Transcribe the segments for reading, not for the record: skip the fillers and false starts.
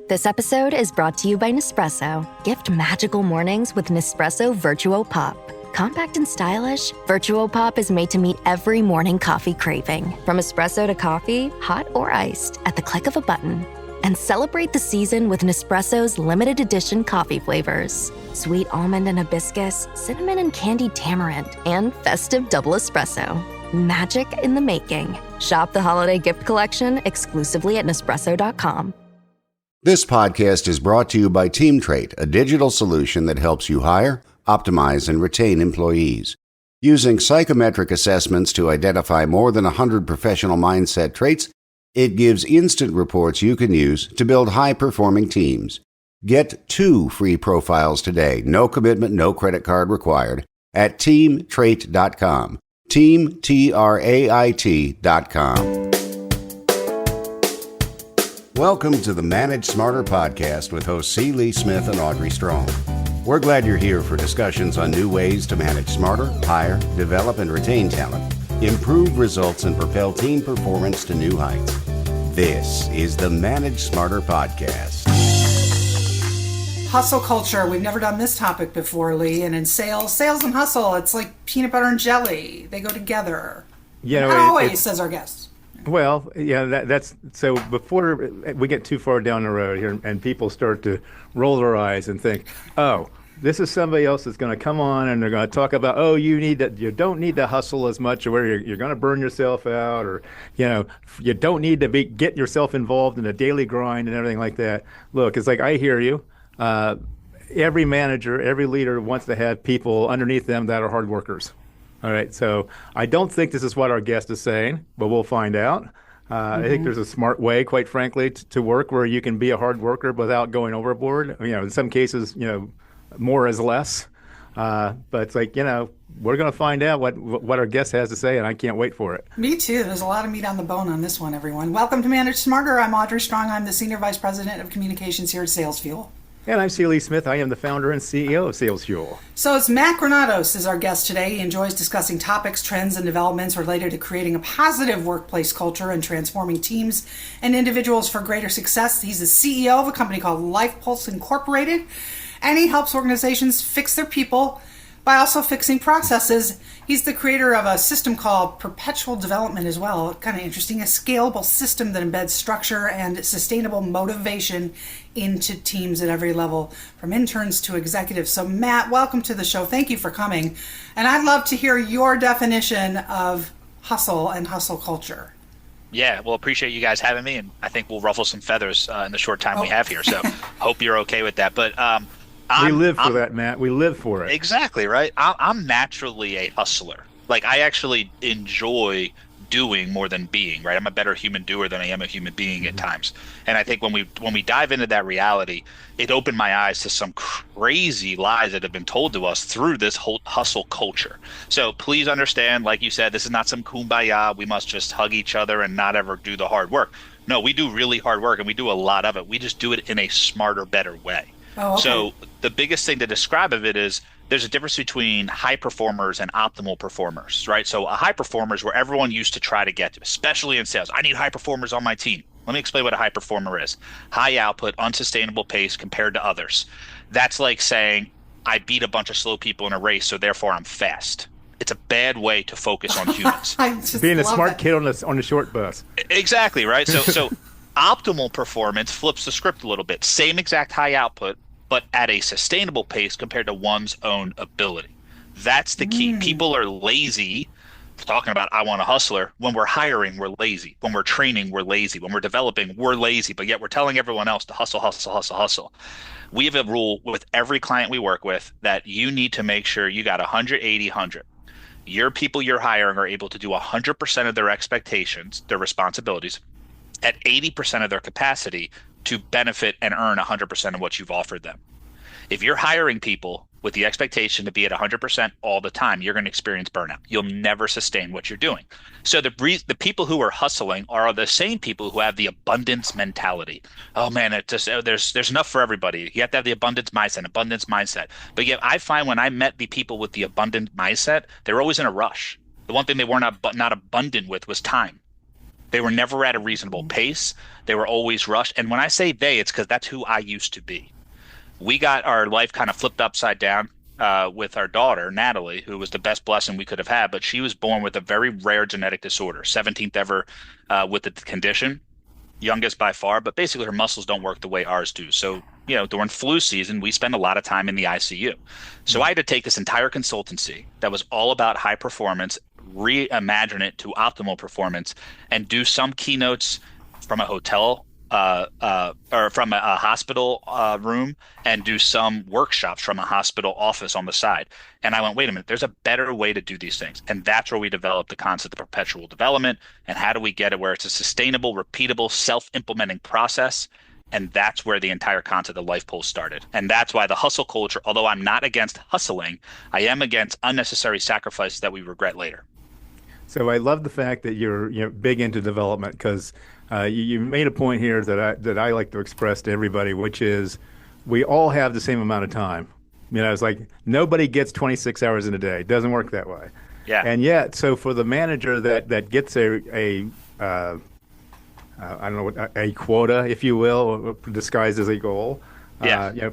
This episode is brought to you by Nespresso. Gift magical mornings with Nespresso Virtuo Pop. Compact and stylish, Virtuo Pop is made to meet every morning coffee craving. From espresso to coffee, hot or iced, at the click of a button. And celebrate the season with Nespresso's limited edition coffee flavors. Sweet almond and hibiscus, cinnamon and candied tamarind, and festive double espresso. Magic in the making. Shop the holiday gift collection exclusively at Nespresso.com. This podcast is brought to you by TeamTrade, a digital solution that helps you hire, optimize, and retain employees. Using psychometric assessments to identify more than 100 professional mindset traits, it gives instant reports you can use to build high-performing teams. Get 2 free profiles today, no commitment, no credit card required, at teamtrait.com. TeamTrait.com. Welcome to the Manage Smarter podcast with hosts C. Lee Smith and Audrey Strong. We're glad you're here for discussions on new ways to manage smarter, hire, develop, and retain talent, improve results, and propel team performance to new heights. This is the Manage Smarter podcast. Hustle culture. We've never done this topic before, Lee. And in sales and hustle, it's like peanut butter and jelly. They go together. Not always, says our guest. Well, yeah, that's so. Before we get too far down the road here, and people start to roll their eyes and think, "Oh, this is somebody else that's going to come on and they're going to talk about, oh, you don't need to hustle as much, or where you're going to burn yourself out, or you don't need to get yourself involved in a daily grind and everything like that." Look, it's like, I hear you. Every manager, every leader wants to have people underneath them that are hard workers. All right, so I don't think this is what our guest is saying, but we'll find out. I think there's a smart way, quite frankly, to work where you can be a hard worker without going overboard. In some cases, more is less. But it's like, we're going to find out what our guest has to say, and I can't wait for it. Me too. There's a lot of meat on the bone on this one, everyone. Welcome to Manage Smarter. I'm Audrey Strong. I'm the Senior Vice President of Communications here at Sales Fuel. And I'm C. Lee Smith. I am the founder and CEO of Sales Fuel. So it's Matt Granados is our guest today. He enjoys discussing topics, trends, and developments related to creating a positive workplace culture and transforming teams and individuals for greater success. He's the CEO of a company called LifePulse Incorporated, and he helps organizations fix their people by also fixing processes. He's the creator of a system called Perpetual Development as well. Kind of interesting, a scalable system that embeds structure and sustainable motivation into teams at every level, from interns to executives. So Matt, welcome to the show. Thank you for coming. And I'd love to hear your definition of hustle and hustle culture. Yeah, well, appreciate you guys having me, and I think we'll ruffle some feathers in the short time we have here. So hope you're okay with that. But we live for that, Matt. We live for it. Exactly, right? I'm naturally a hustler. Like, I actually enjoy doing more than being, right? I'm a better human doer than I am a human being at times. And I think when we dive into that reality, it opened my eyes to some crazy lies that have been told to us through this whole hustle culture. So please understand, like you said, this is not some kumbaya. We must just hug each other and not ever do the hard work. No, we do really hard work, and we do a lot of it. We just do it in a smarter, better way. Oh, okay. So the biggest thing to describe of it is there's a difference between high performers and optimal performers, right? So a high performer is where everyone used to try to get to, especially in sales. I need high performers on my team. Let me explain what a high performer is. High output, unsustainable pace compared to others. That's like saying I beat a bunch of slow people in a race, so therefore I'm fast. It's a bad way to focus on humans. Being a smart kid on the short bus. Exactly, right? So optimal performance flips the script a little bit. Same exact high output, but at a sustainable pace compared to one's own ability. That's the key. People are lazy. Talking about I want a hustler. When we're hiring, we're lazy. When we're training, we're lazy. When we're developing, we're lazy. But yet we're telling everyone else to hustle, hustle, hustle, hustle. We have a rule with every client we work with that you need to make sure you got 180, 100. Your people you're hiring are able to do 100% of their expectations, their responsibilities, at 80% of their capacity to benefit and earn 100% of what you've offered them. If you're hiring people with the expectation to be at 100% all the time, you're going to experience burnout. You'll never sustain what you're doing. So the people who are hustling are the same people who have the abundance mentality. Oh man, there's enough for everybody. You have to have the abundance mindset. But yet I find when I met the people with the abundant mindset, they were always in a rush. The one thing they were not abundant with was time. They were never at a reasonable pace. They were always rushed. And when I say they, it's because that's who I used to be. We got our life kind of flipped upside down with our daughter, Natalie, who was the best blessing we could have had. But she was born with a very rare genetic disorder, 17th ever with the condition, youngest by far. But basically, her muscles don't work the way ours do. So, during flu season, we spend a lot of time in the ICU. So I had to take this entire consultancy that was all about high performance, reimagine it to optimal performance, and do some keynotes from a hotel or from a hospital room, and do some workshops from a hospital office on the side. And I went, wait a minute, there's a better way to do these things. And that's where we developed the concept of perpetual development. And how do we get it where it's a sustainable, repeatable, self-implementing process? And that's where the entire concept of LifePulse started. And that's why the hustle culture, although I'm not against hustling, I am against unnecessary sacrifices that we regret later. So I love the fact that you're big into development, because you made a point here that I like to express to everybody, which is we all have the same amount of time. It's like nobody gets 26 hours in a day. It doesn't work that way. Yeah. And yet, so for the manager that gets a I don't know what a quota, if you will, disguised as a goal.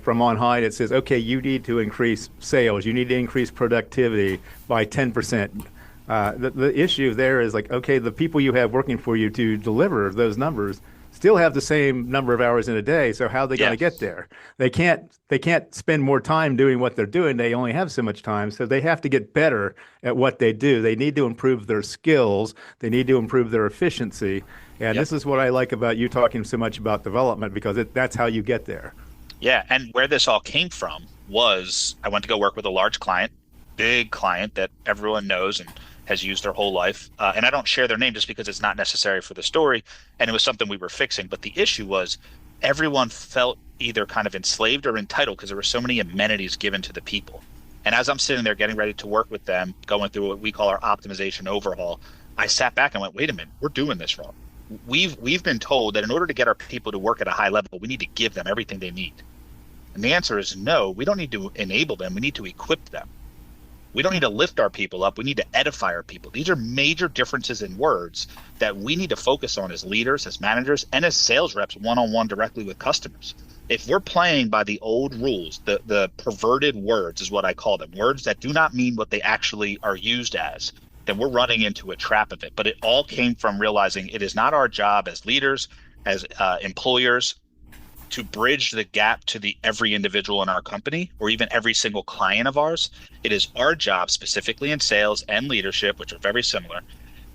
From on high, it says, okay, you need to increase sales. You need to increase productivity by 10%. The issue there is like, okay, the people you have working for you to deliver those numbers still have the same number of hours in a day. So how are they going to get there? They can't spend more time doing what they're doing. They only have so much time. So they have to get better at what they do. They need to improve their skills. They need to improve their efficiency. And this is what I like about you talking so much about development, because that's how you get there. Yeah. And where this all came from was I went to go work with a large client, big client that everyone knows and has used their whole life. And I don't share their name just because it's not necessary for the story. And it was something we were fixing. But the issue was everyone felt either kind of enslaved or entitled because there were so many amenities given to the people. And as I'm sitting there getting ready to work with them, going through what we call our optimization overhaul, I sat back and went, wait a minute, we're doing this wrong. We've been told that in order to get our people to work at a high level, we need to give them everything they need. And the answer is no, we don't need to enable them. We need to equip them. We don't need to lift our people up. We need to edify our people. These are major differences in words that we need to focus on as leaders, as managers, and as sales reps one-on-one directly with customers. If we're playing by the old rules, the perverted words is what I call them, words that do not mean what they actually are used as, then we're running into a trap of it. But it all came from realizing it is not our job as leaders, as employers, to bridge the gap to every individual in our company or even every single client of ours. It is our job, specifically in sales and leadership, which are very similar,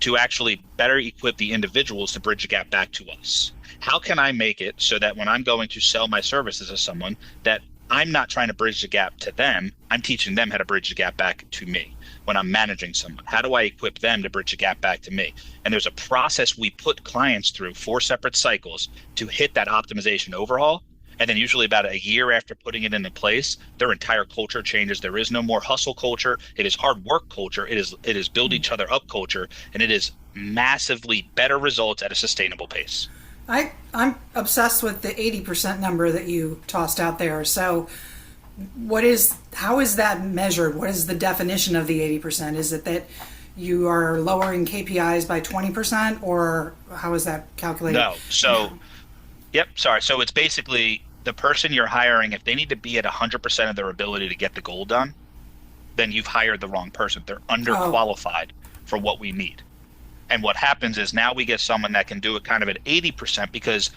to actually better equip the individuals to bridge the gap back to us. How can I make it so that when I'm going to sell my services to someone, that I'm not trying to bridge the gap to them, I'm teaching them how to bridge the gap back to me. When I'm managing someone, how do I equip them to bridge the gap back to me? And there's a process we put clients through 4 separate cycles to hit that optimization overhaul. And then usually about a year after putting it into place, their entire culture changes. There is no more hustle culture. It is hard work culture. It is build each other up culture. And it is massively better results at a sustainable pace. I'm obsessed with the 80% number that you tossed out there. So how is that measured? What is the definition of the 80%? Is it that you are lowering KPIs by 20%, or how is that calculated? No. So, yep. Sorry. So it's basically the person you're hiring, if they need to be at 100% of their ability to get the goal done, then you've hired the wrong person. They're underqualified for what we need. And what happens is now we get someone that can do it kind of at 80%, because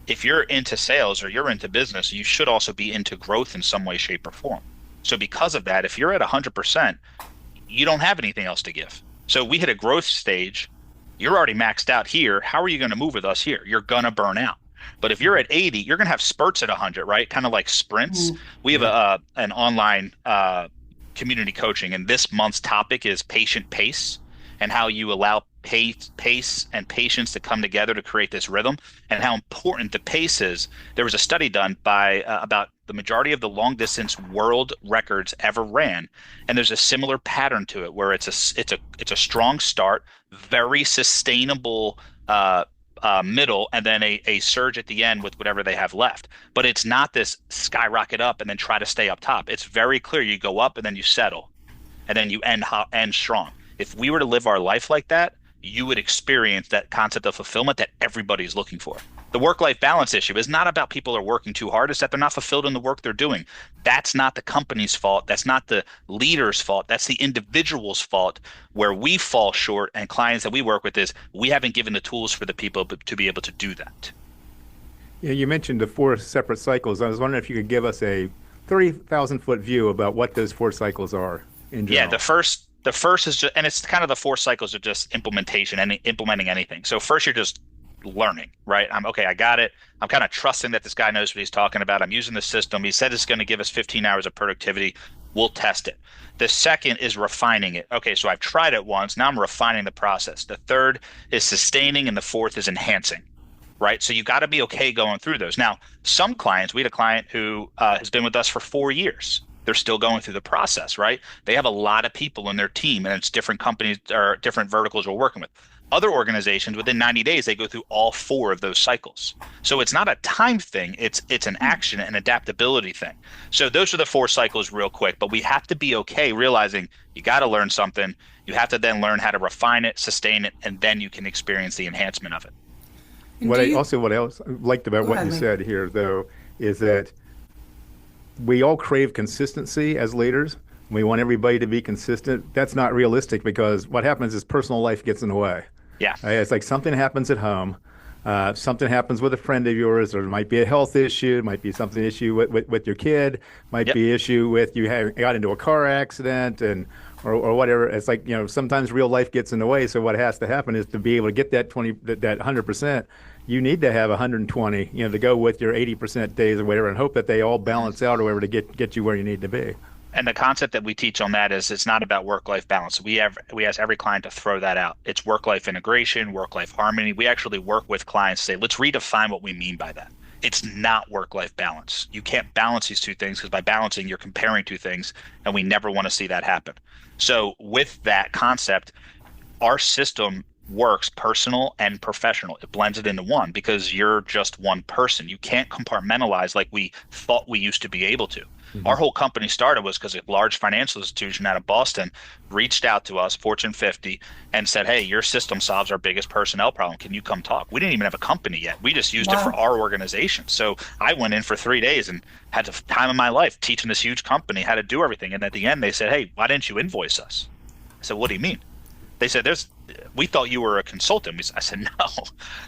if you're into sales or you're into business, you should also be into growth in some way, shape, or form. So because of that, if you're at 100%, you don't have anything else to give. So we hit a growth stage. You're already maxed out here. How are you going to move with us here? You're going to burn out. But if you're at 80, you're going to have spurts at 100, right? Kind of like sprints. We have an online community coaching, and this month's topic is patient pace, and how you allow pace and patience to come together to create this rhythm, and how important the pace is. There was a study done by about the majority of the long distance world records ever ran, and there's a similar pattern to it where it's a strong start, very sustainable middle, and then a surge at the end with whatever they have left. But it's not this skyrocket up and then try to stay up top. It's very clear. You go up and then you settle, and then you end strong. If we were to live our life like that, you would experience that concept of fulfillment that everybody's looking for. The work-life balance issue is not about people are working too hard, it's that they're not fulfilled in the work they're doing. That's not the company's fault. That's not the leader's fault. That's the individual's fault. Where we fall short and clients that we work with is we haven't given the tools for the people to be able to do that. Yeah, you mentioned the 4 separate cycles. I was wondering if you could give us a 30,000-foot view about what those 4 cycles are in general. Yeah, the first is just, and it's kind of the 4 cycles of just implementation and implementing anything. So first you're just learning, right? I got it. I'm kind of trusting that this guy knows what he's talking about. I'm using the system. He said it's going to give us 15 hours of productivity. We'll test it. The second is refining it. Okay, so I've tried it once. Now I'm refining the process. The third is sustaining, and the fourth is enhancing, right? So you got to be okay going through those. Now, some clients, we had a client who has been with us for 4 years. They're still going through the process, right? They have a lot of people in their team, and it's different companies or different verticals we're working with. Other organizations, within 90 days, they go through all 4 of those cycles. So it's not a time thing, it's an action and adaptability thing. So those are the 4 cycles real quick, but we have to be okay realizing you got to learn something. You have to then learn how to refine it, sustain it, and then you can experience the enhancement of it. What else I liked about what you said here, though, is that we all crave consistency as leaders. We want everybody to be consistent. That's not realistic because what happens is personal life gets in the way. Yeah. It's like something happens at home, something happens with a friend of yours, or it might be a health issue, it might be something issue with your kid, might be issue with you got into a car accident or whatever. It's like, sometimes real life gets in the way. So what has to happen is to be able to get that 100%, you need to have 120, to go with your 80% days or whatever, and hope that they all balance out or whatever to get you where you need to be. And the concept that we teach on that is it's not about work-life balance. We ask every client to throw that out. It's work-life integration, work-life harmony. We actually work with clients to say, let's redefine what we mean by that. It's not work-life balance. You can't balance these 2 things because by balancing, you're comparing 2 things, and we never want to see that happen. So with that concept, our system works personal and professional. It blends it into one because you're just one person. You can't compartmentalize like we thought we used to be able to. Mm-hmm. Our whole company started was because a large financial institution out of Boston reached out to us, Fortune 50, and said, hey, your system solves our biggest personnel problem. Can you come talk? We didn't even have a company yet. We just used it for our organization. So I went in for 3 days and had the time of my life teaching this huge company how to do everything. And at the end, they said, hey, why didn't you invoice us? I said, what do you mean? They said, we thought you were a consultant. I said, no.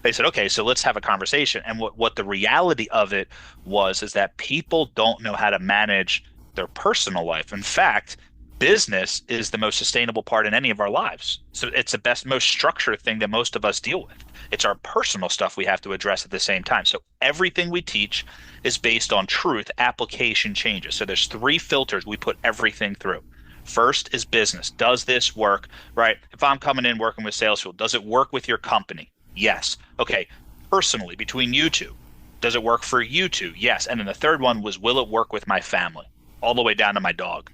They said, okay, so let's have a conversation. And what the reality of it is that people don't know how to manage their personal life. In fact, business is the most sustainable part in any of our lives. So it's the most structured thing that most of us deal with. It's our personal stuff we have to address at the same time. So everything we teach is based on truth, application, changes. So there's 3 filters we put everything through. First is business. Does this work, right? If I'm coming in working with Salesforce, does it work with your company? Yes. Okay. Personally, between you 2, does it work for you 2? Yes. And then the third one was, will it work with my family? All the way down to my dog.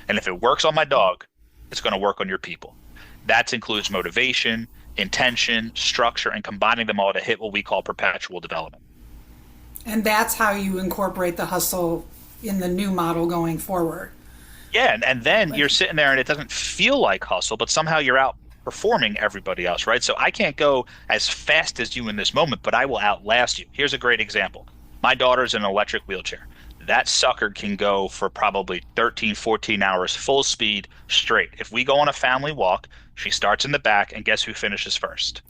And if it works on my dog, it's going to work on your people. That includes motivation, intention, structure, and combining them all to hit what we call perpetual development. And that's how you incorporate the hustle in the new model going forward. Yeah, and then you're sitting there and it doesn't feel like hustle, but somehow you're outperforming everybody else, right? So I can't go as fast as you in this moment, but I will outlast you. Here's a great example. My daughter's in an electric wheelchair. That sucker can go for probably 13, 14 hours full speed straight. If we go on a family walk, she starts in the back, and guess who finishes first?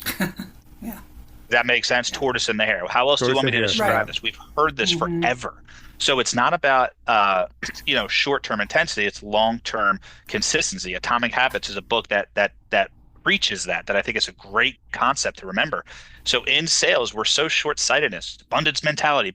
Yeah. Does that make sense? Yeah. Tortoise in the hare. How else do you want me to describe this? We've heard this forever. So it's not about short-term intensity. It's long-term consistency. Atomic Habits is a book that preaches that I think is a great concept to remember. So in sales, we're so short-sightedness, abundance mentality,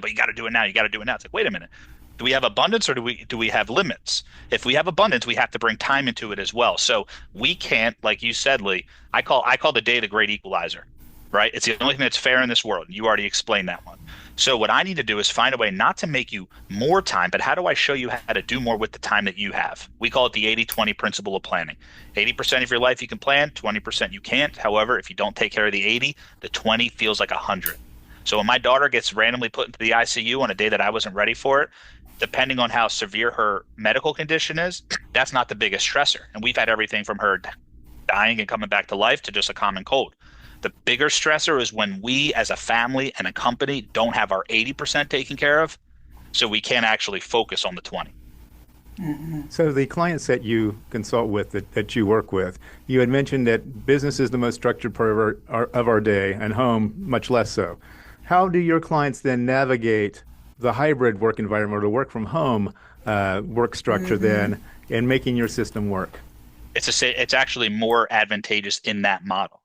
but you got to do it now. It's like, wait a minute. Do we have abundance or do we have limits? If we have abundance, we have to bring time into it as well. So we can't, like you said, Lee, I call the day the great equalizer, right? It's the only thing that's fair in this world. You already explained that one. So what I need to do is find a way not to make you more time, but how do I show you how to do more with the time that you have? We call it the 80-20 principle of planning. 80% of your life you can plan, 20% you can't. However, if you don't take care of the 80, the 20 feels like 100. So when my daughter gets randomly put into the ICU on a day that I wasn't ready for it, depending on how severe her medical condition is, that's not the biggest stressor. And we've had everything from her dying and coming back to life to just a common cold. The bigger stressor is when we as a family and a company don't have our 80% taken care of, so we can't actually focus on the 20. So the clients that you consult with, that you work with, you had mentioned that business is the most structured part of our day, and home much less so. How do your clients then navigate the hybrid work environment or the work from home work structure then in making your system work? It's actually more advantageous in that model.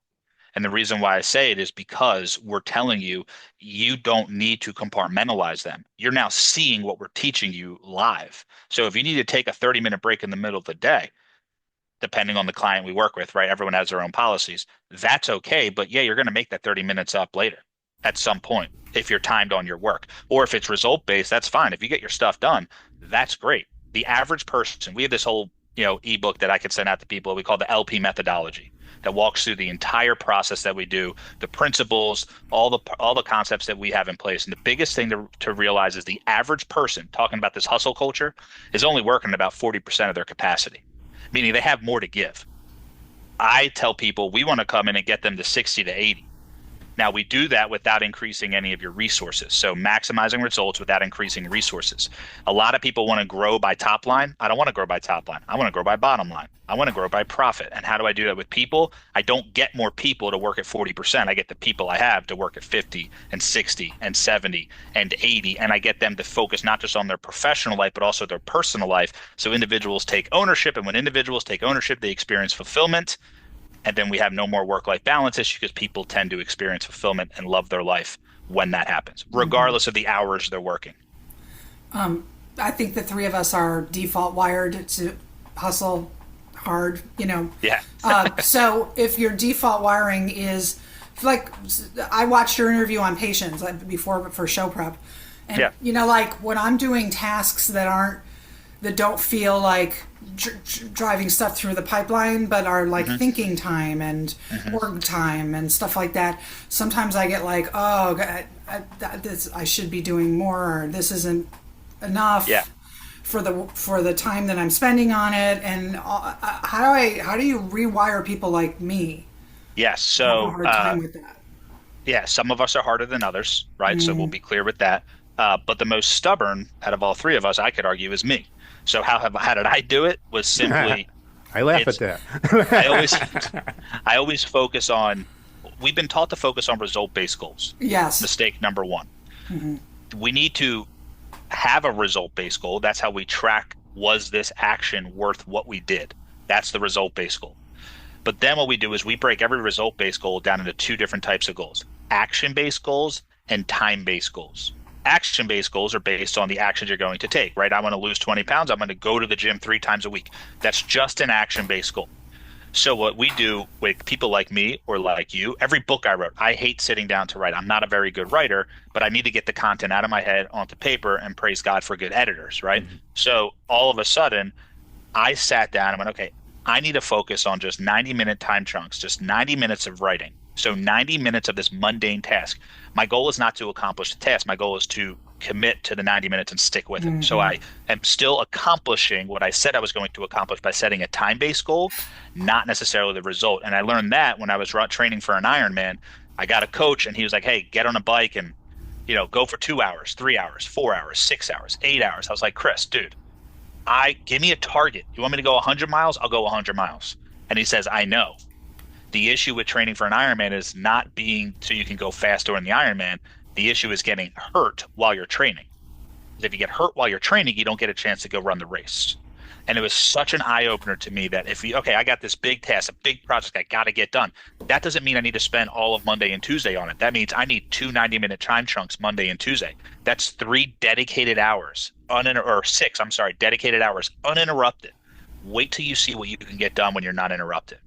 And the reason why I say it is because we're telling you, you don't need to compartmentalize them. You're now seeing what we're teaching you live. So if you need to take a 30-minute break in the middle of the day, depending on the client we work with, right? Everyone has their own policies. That's okay. But yeah, you're going to make that 30 minutes up later at some point if you're timed on your work. Or if it's result-based, that's fine. If you get your stuff done, that's great. The average person, we have this whole ebook that I could send out to people we call the LP methodology, that walks through the entire process that we do, the principles, all the concepts that we have in place. And the biggest thing to realize is the average person, talking about this hustle culture, is only working at about 40% of their capacity, meaning they have more to give. I tell people we want to come in and get them to 60 to 80. Now, we do that without increasing any of your resources. So maximizing results without increasing resources. A lot of people want to grow by top line. I don't want to grow by top line. I want to grow by bottom line. I want to grow by profit. And how do I do that with people? I don't get more people to work at 40%. I get the people I have to work at 50 and 60 and 70 and 80. And I get them to focus not just on their professional life, but also their personal life. So individuals take ownership. And when individuals take ownership, they experience fulfillment. And then we have no more work-life balance issue because people tend to experience fulfillment and love their life when that happens, regardless of the hours they're working. I think the three of us are default wired to hustle hard, Yeah. So if your default wiring is like, I watched your interview on patience before for show prep. And, like when I'm doing tasks that don't feel like driving stuff through the pipeline, but are like thinking time and org time and stuff like that. Sometimes I get like, oh, I should be doing more. Or this isn't enough for the time that I'm spending on it. And how do you rewire people like me? Yes. So, hard time with that. Yeah, some of us are harder than others, right? So we'll be clear with that. But the most stubborn out of all three of us, I could argue, is me. So how did I do it? Was simply I laugh at that. I always focus on. We've been taught to focus on result-based goals. Yes. Mistake number one. We need to have a result-based goal. That's how we track, was this action worth what we did? That's the result-based goal. But then what we do is we break every result-based goal down into two different types of goals: action-based goals and time-based goals. Action-based goals are based on the actions you're going to take, right? I want to lose 20 pounds. I'm going to go to the gym 3 times a week. That's just an action-based goal. So what we do with people like me or like you, every book I wrote, I hate sitting down to write. I'm not a very good writer, but I need to get the content out of my head onto paper, and praise God for good editors, right? So all of a sudden, I sat down and went, okay, I need to focus on just 90-minute time chunks, just 90 minutes of writing. So 90 minutes of this mundane task. My goal is not to accomplish the task. My goal is to commit to the 90 minutes and stick with it. So I am still accomplishing what I said I was going to accomplish by setting a time-based goal, not necessarily the result. And I learned that when I was training for an Ironman. I got a coach and he was like, hey, get on a bike and go for 2 hours, 3 hours, 4 hours, 6 hours, 8 hours. I was like, Chris, dude, give me a target. You want me to go 100 miles? I'll go 100 miles. And he says, I know. The issue with training for an Ironman is not being so you can go faster in the Ironman. The issue is getting hurt while you're training. If you get hurt while you're training, you don't get a chance to go run the race. And it was such an eye-opener to me that I got this big task, a big project I got to get done. That doesn't mean I need to spend all of Monday and Tuesday on it. That means I need 2 90-minute time chunks Monday and Tuesday. That's 3 dedicated hours, dedicated hours uninterrupted. Wait till you see what you can get done when you're not interrupted.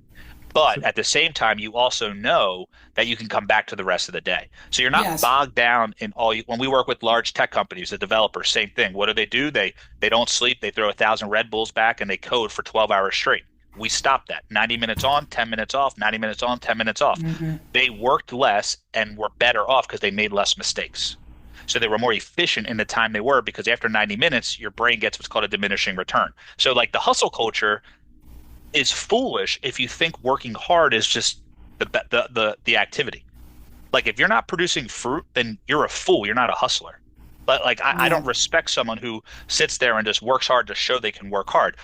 But at the same time, you also know that you can come back to the rest of the day. So you're not bogged down in when we work with large tech companies, the developers, same thing. What do? They don't sleep. They throw 1,000 Red Bulls back and they code for 12 hours straight. We stopped that. 90 minutes on, 10 minutes off, 90 minutes on, 10 minutes off. They worked less and were better off because they made less mistakes. So they were more efficient in the time they were, because after 90 minutes, your brain gets what's called a diminishing return. So like the hustle culture, is foolish if you think working hard is just the activity. Like if you're not producing fruit, then you're a fool. You're not a hustler. But like I don't respect someone who sits there and just works hard to show they can work hard.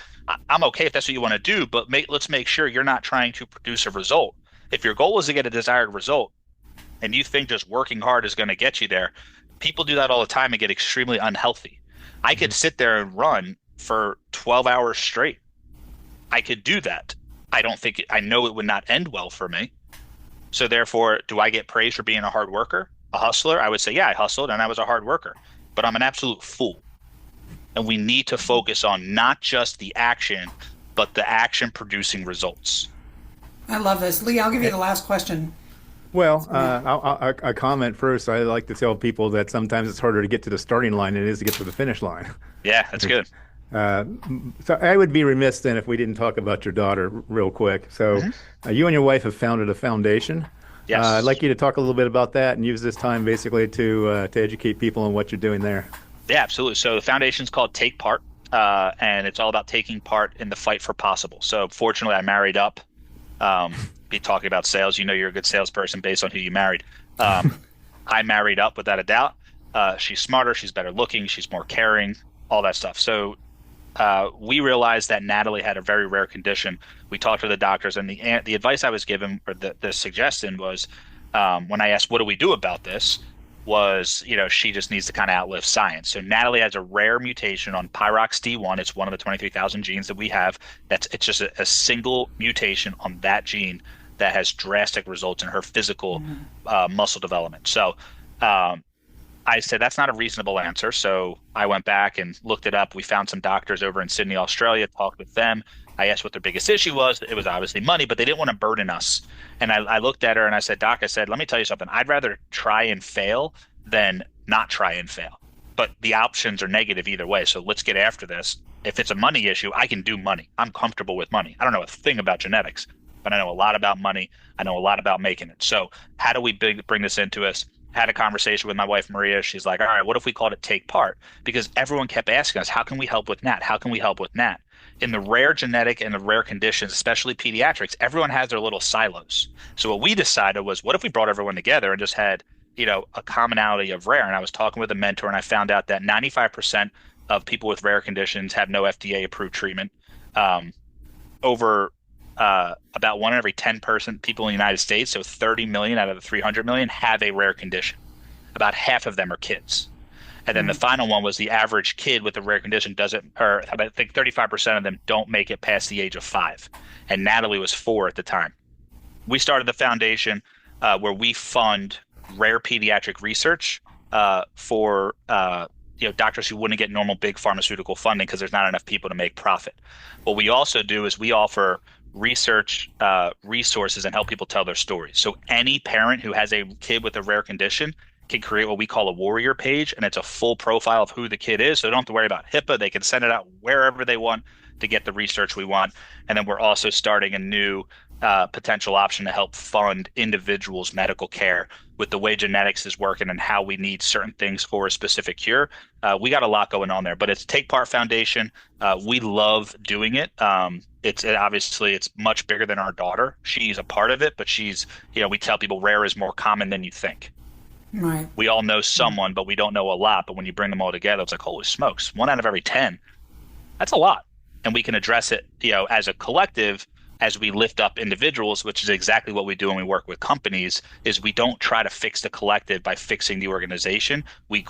I'm okay if that's what you want to do, but let's make sure you're not trying to produce a result. If your goal is to get a desired result and you think just working hard is going to get you there, people do that all the time and get extremely unhealthy. I could sit there and run for 12 hours straight. I could do that. I know it would not end well for me. So therefore, do I get praised for being a hard worker, a hustler? I would say, yeah, I hustled and I was a hard worker, but I'm an absolute fool. And we need to focus on not just the action, but the action producing results. I love this. Lee, I'll give you the last question. Well, I'll comment first. I like to tell people that sometimes it's harder to get to the starting line than it is to get to the finish line. Yeah, that's good. So I would be remiss then if we didn't talk about your daughter real quick. So you and your wife have founded a foundation. Yes. I'd like you to talk a little bit about that and use this time basically to educate people on what you're doing there. Yeah, absolutely. So the foundation's called Take Part, and it's all about taking part in the fight for possible. So fortunately, I married up. Be talking about sales. You know you're a good salesperson based on who you married. I married up without a doubt. She's smarter. She's better looking. She's more caring, all that stuff. So we realized that Natalie had a very rare condition. We talked to the doctors, and the advice I was given, or the suggestion was, when I asked, what do we do about this, was, she just needs to kind of outlive science. So Natalie has a rare mutation on Pyrox D1. It's one of the 23,000 genes that we have. It's just a single mutation on that gene that has drastic results in her physical muscle development. So I said, that's not a reasonable answer. So I went back and looked it up. We found some doctors over in Sydney, Australia, talked with them. I asked what their biggest issue was. It was obviously money, but they didn't want to burden us. And I looked at her and I said, Doc, let me tell you something. I'd rather try and fail than not try and fail. But the options are negative either way. So let's get after this. If it's a money issue, I can do money. I'm comfortable with money. I don't know a thing about genetics, but I know a lot about money. I know a lot about making it. So how do we bring this into us? Had a conversation with my wife, Maria. She's like, all right, what if we called it Take Part? Because everyone kept asking us, how can we help with Nat? How can we help with Nat? In the rare genetic and the rare conditions, especially pediatrics, everyone has their little silos. So what we decided was, what if we brought everyone together and just had, a commonality of rare? And I was talking with a mentor, and I found out that 95% of people with rare conditions have no FDA-approved treatment. Over about 1 in every 10 people in the United States, so 30 million out of the 300 million, have a rare condition. About half of them are kids. And then the final one was the average kid with a rare condition I think 35% of them don't make it past the age of 5. And Natalie was 4 at the time. We started the foundation where we fund rare pediatric research for doctors who wouldn't get normal big pharmaceutical funding because there's not enough people to make profit. What we also do is we offer research resources and help people tell their stories. So any parent who has a kid with a rare condition can create what we call a warrior page, and it's a full profile of who the kid is. So they don't have to worry about HIPAA. They can send it out wherever they want to get the research we want. And then we're also starting a new potential option to help fund individuals' medical care with the way genetics is working and how we need certain things for a specific cure. We got a lot going on there, but it's Take Part Foundation. We love doing it. It's much bigger than our daughter. She's a part of it, but we tell people rare is more common than you think. Right. We all know someone, but we don't know a lot. But when you bring them all together, it's like, holy smokes, 1 out of every 10. That's a lot. And we can address it, as a collective, as we lift up individuals, which is exactly what we do when we work with companies, is we don't try to fix the collective by fixing the organization. We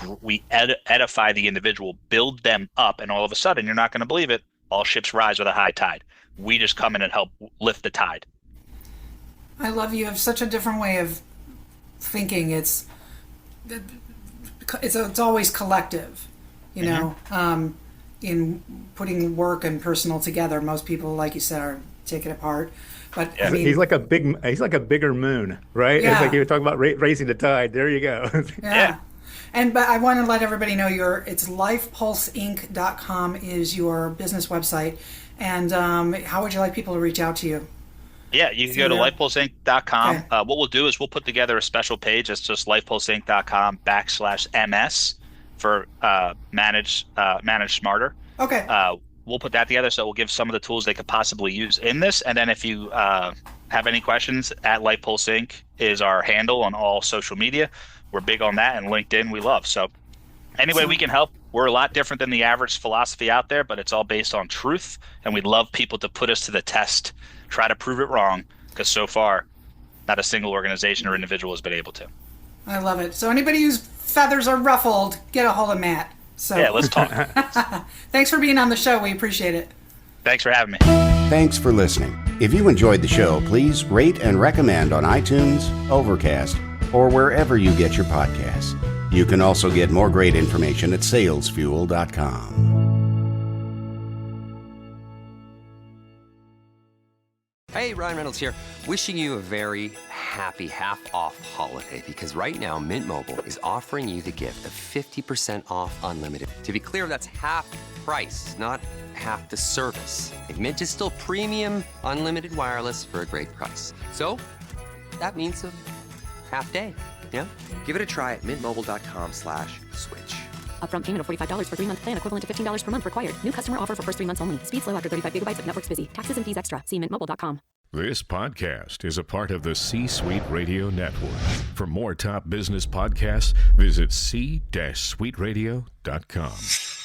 edify the individual, build them up, and all of a sudden, you're not going to believe it, all ships rise with a high tide. We just come in and help lift the tide. I love you have such a different way of thinking. It's always collective, in putting work and personal together. Most people, like you said, are take it apart. But yeah. He's like a bigger moon, right? Yeah. It's like you were talking about raising the tide. There you go. Yeah. But I want to let everybody know it's LifePulseInc.com is your business website. And how would you like people to reach out to you? Yeah, you can go to LifePulseInc.com. Okay. What we'll do is we'll put together a special page. It's just LifePulseInc.com/MS for manage smarter. Okay. we'll put that together. So we'll give some of the tools they could possibly use in this. And then if you have any questions, at LifePulse Inc. is our handle on all social media. We're big on that, and LinkedIn we love. So any way we can help. We're a lot different than the average philosophy out there, but it's all based on truth. And we'd love people to put us to the test, try to prove it wrong, because so far, not a single organization or individual has been able to. I love it. So anybody whose feathers are ruffled, get a hold of Matt. So yeah, let's talk. Thanks for being on the show. We appreciate it. Thanks for having me. Thanks for listening. If you enjoyed the show, please rate and recommend on iTunes, Overcast, or wherever you get your podcasts. You can also get more great information at salesfuel.com. Hey, Ryan Reynolds here. Wishing you a very happy half-off holiday, because right now Mint Mobile is offering you the gift of 50% off unlimited. To be clear, that's half price, not half the service. And Mint is still premium unlimited wireless for a great price. So that means a half day. Yeah? Give it a try at mintmobile.com/switch. Upfront payment of $45 for 3-month plan, equivalent to $15 per month required. New customer offer for first 3 months only. Speed slow after 35 gigabytes if network's busy. Taxes and fees extra. See mintmobile.com. This podcast is a part of the C-Suite Radio Network. For more top business podcasts, visit c-suiteradio.com.